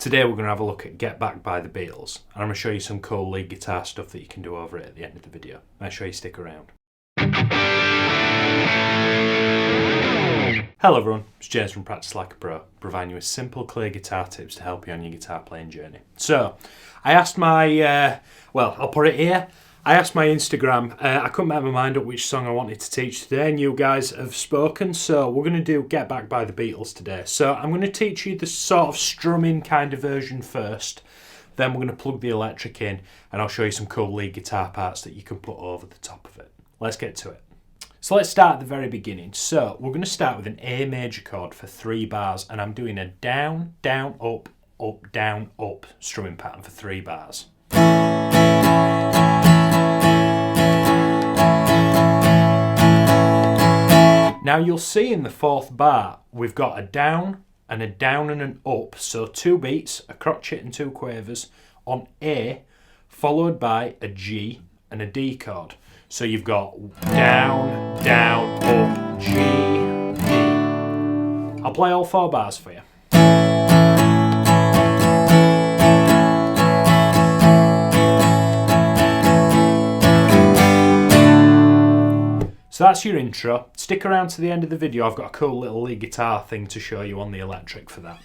Today we're going to have a look at Get Back by the Beatles, and I'm going to show you some cool lead guitar stuff that you can do over it at the end of the video. Make sure you stick around. Hello everyone, it's James from Practice Like a Pro, providing you with simple, clear guitar tips to help you on your guitar playing journey. So, I asked my, I'll put it here. I asked my Instagram, I couldn't make my mind up which song I wanted to teach today, and you guys have spoken, so we're going to do Get Back by the Beatles today. So I'm going to teach you the sort of strumming kind of version first, then we're going to plug the electric in, and I'll show you some cool lead guitar parts that you can put over the top of it. Let's get to it. So let's start at the very beginning. So we're going to start with an A major chord for 3 bars, and I'm doing a down, down, up, down, up strumming pattern for 3 bars. Now you'll see in the 4th bar, we've got a down and an up, so 2 beats, a crotchet and 2 quavers on A, followed by a G and a D chord. So you've got down, down, up, G, D. I'll play all 4 bars for you. So that's your intro. Stick around to the end of the video. I've got a cool little lead guitar thing to show you on the electric for that.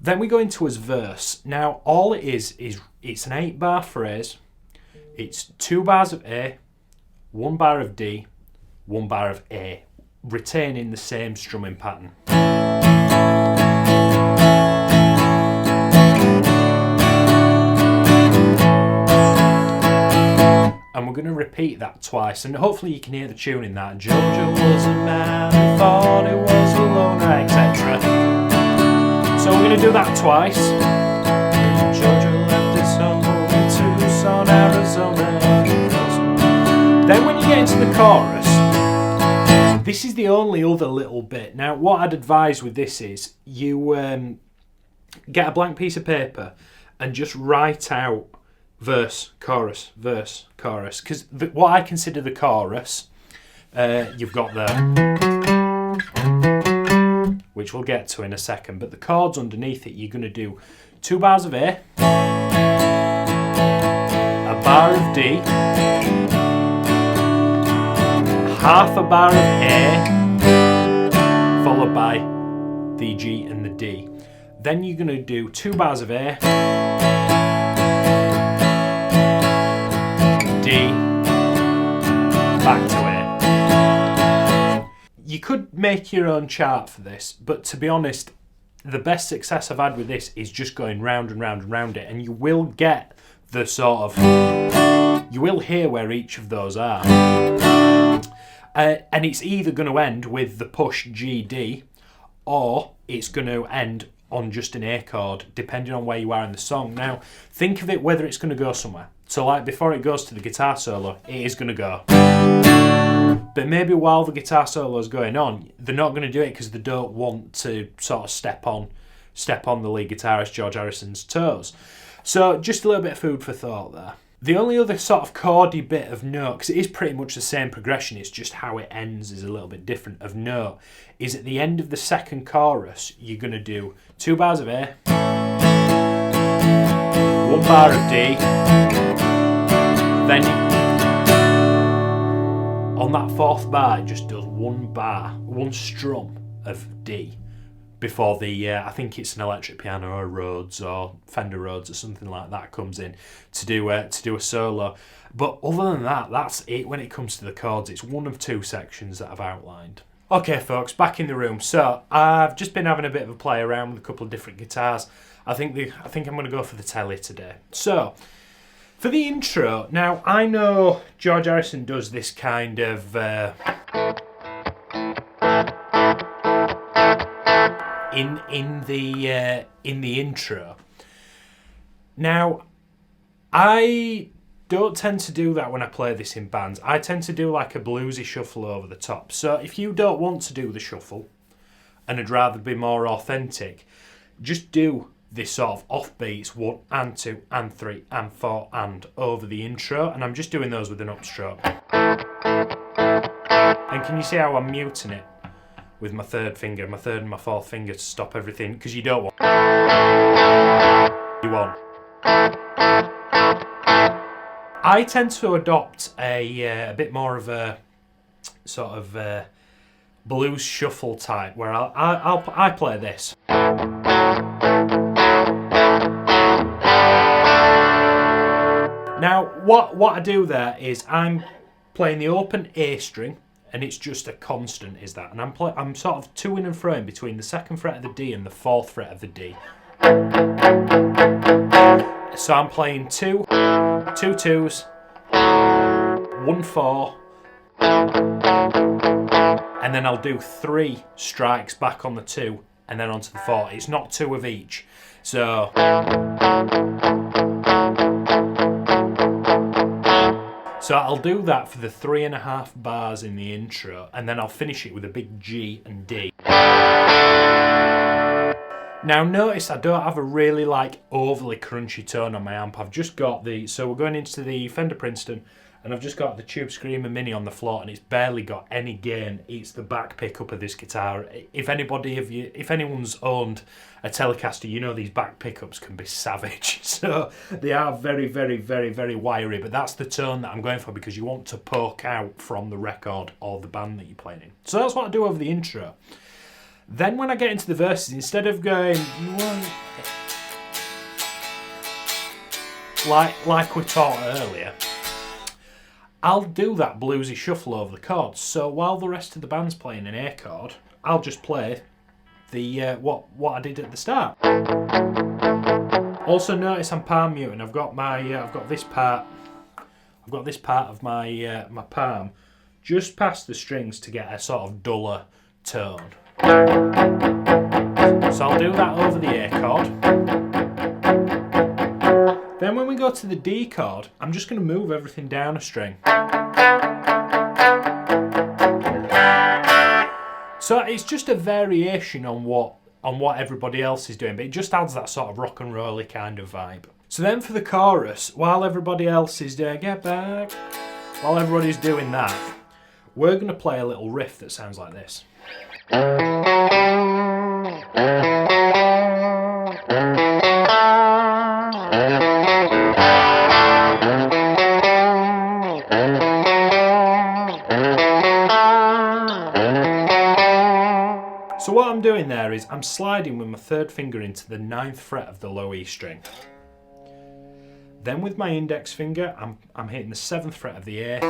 Then we go into his verse. Now all it is it's an 8-bar phrase. It's 2 bars of A, 1 bar of D, 1 bar of A, retaining the same strumming pattern. And we're going to repeat that twice, and hopefully you can hear the tune in that. Georgia was a man who thought he was a loner, etc. So we're going to do that twice. Georgia left his home in Tucson, Arizona. Then when you get into the chorus, this is the only other little bit. Now what I'd advise with this is you get a blank piece of paper and just write out verse, chorus, because what I consider the chorus, you've got the, which we'll get to in a second, but the chords underneath it, you're going to do 2 bars of A, a bar of D, half a bar of A, followed by the G and the D. Then you're going to do 2 bars of A, D, back to A. You could make your own chart for this, but to be honest, the best success I've had with this is just going round and round and round it, and you will get the sort of, you will hear where each of those are. And it's either going to end with the push G, D, or it's going to end on just an A chord, depending on where you are in the song. Now, think of it whether it's going to go somewhere. So like before it goes to the guitar solo, it is going to go. But maybe while the guitar solo is going on, they're not going to do it because they don't want to sort of step on the lead guitarist George Harrison's toes. So just a little bit of food for thought there. The only other sort of chordy bit of note, because it is pretty much the same progression, it's just how it ends is a little bit different of note, is at the end of the 2nd chorus, you're going to do 2 bars of A, 1 bar of D, then on that 4th bar it just does 1 strum of D before the, I think it's an electric piano or Rhodes or Fender Rhodes or something like that comes in to do a solo. But other than that, that's it when it comes to the chords. It's 1 of 2 sections that I've outlined. Okay folks, back in the room. So I've just been having a bit of a play around with a couple of different guitars. I think I'm going to go for the Telly today. So for the intro, now I know George Harrison does this kind of in the intro. Now I don't tend to do that when I play this in bands. I tend to do like a bluesy shuffle over the top. So if you don't want to do the shuffle and would rather be more authentic, just do this sort of offbeats 1 and 2 and 3 and 4 and over the intro, and I'm just doing those with an upstroke. And can you see how I'm muting it with my 3rd finger, my 3rd and my 4th finger to stop everything, because you don't want. I tend to adopt a bit more of a sort of blues shuffle type, where I play this. Now, what I do there is I'm playing the open A string, and it's just a constant, is that, and I'm sort of to-ing and fro-ing between the 2nd fret of the D and the 4th fret of the D. So I'm playing 2 2s, 1 4, and then I'll do 3 strikes back on the 2 and then onto the 4. It's not 2 of each. So I'll do that for the 3.5 bars in the intro, and then I'll finish it with a big G and D. Now notice I don't have a really overly crunchy tone on my amp. I've just got so we're going into the Fender Princeton, and I've just got the Tube Screamer Mini on the floor, and it's barely got any gain. It's the back pickup of this guitar. If anyone's owned a Telecaster, you know these back pickups can be savage. So they are very, very, very, very wiry, but that's the tone that I'm going for, because you want to poke out from the record or the band that you're playing in. So that's what I do over the intro. Then when I get into the verses, instead of going like we taught earlier, I'll do that bluesy shuffle over the chords. So while the rest of the band's playing an A chord, I'll just play the what I did at the start. Also notice I'm palm muting. I've got this part of my my palm just past the strings to get a sort of duller tone. So I'll do that over the A chord. Then when we go to the D chord, I'm just going to move everything down a string. So it's just a variation on what everybody else is doing, but it just adds that sort of rock and roll-y kind of vibe. So then for the chorus, while everybody else is doing Get Back, while everybody's doing that, we're going to play a little riff that sounds like this. So what I'm doing there is I'm sliding with my 3rd finger into the 9th fret of the low E string. Then with my index finger, I'm hitting the 7th fret of the A,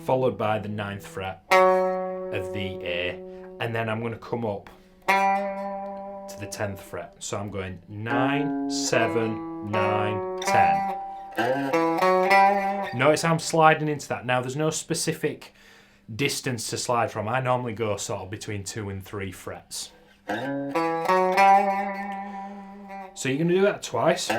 followed by the 9th fret of the A, and then I'm going to come up to the 10th fret. So I'm going 9, 7, 9, 10. Notice I'm sliding into that. Now there's no specific distance to slide from. I normally go sort of between 2 and 3 frets. So you're going to do that twice.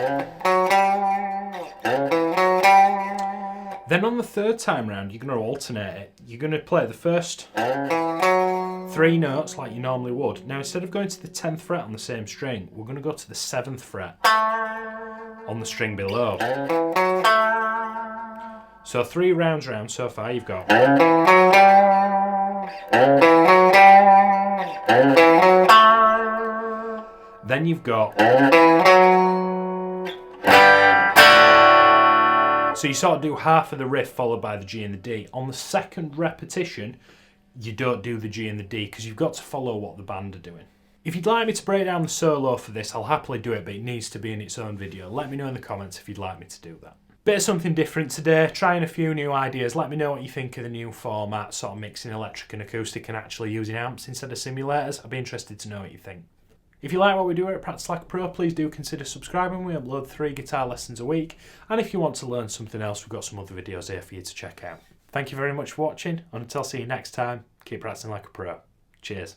Then on the 3rd time round, you're going to alternate it. You're going to play the first 3 notes like you normally would. Now instead of going to the 10th fret on the same string, we're going to go to the 7th fret on the string below. So 3 rounds round so far you've got. Then you've got. So you sort of do half of the riff followed by the G and the D. On the 2nd repetition, you don't do the G and the D because you've got to follow what the band are doing. If you'd like me to break down the solo for this, I'll happily do it, but it needs to be in its own video. Let me know in the comments if you'd like me to do that. Bit of something different today, trying a few new ideas. Let me know what you think of the new format, sort of mixing electric and acoustic and actually using amps instead of simulators. I'd be interested to know what you think. If you like what we do here at Practice Like a Pro, please do consider subscribing. We upload 3 guitar lessons a week. And if you want to learn something else, we've got some other videos here for you to check out. Thank you very much for watching, and until I see you next time, keep practicing like a pro. Cheers.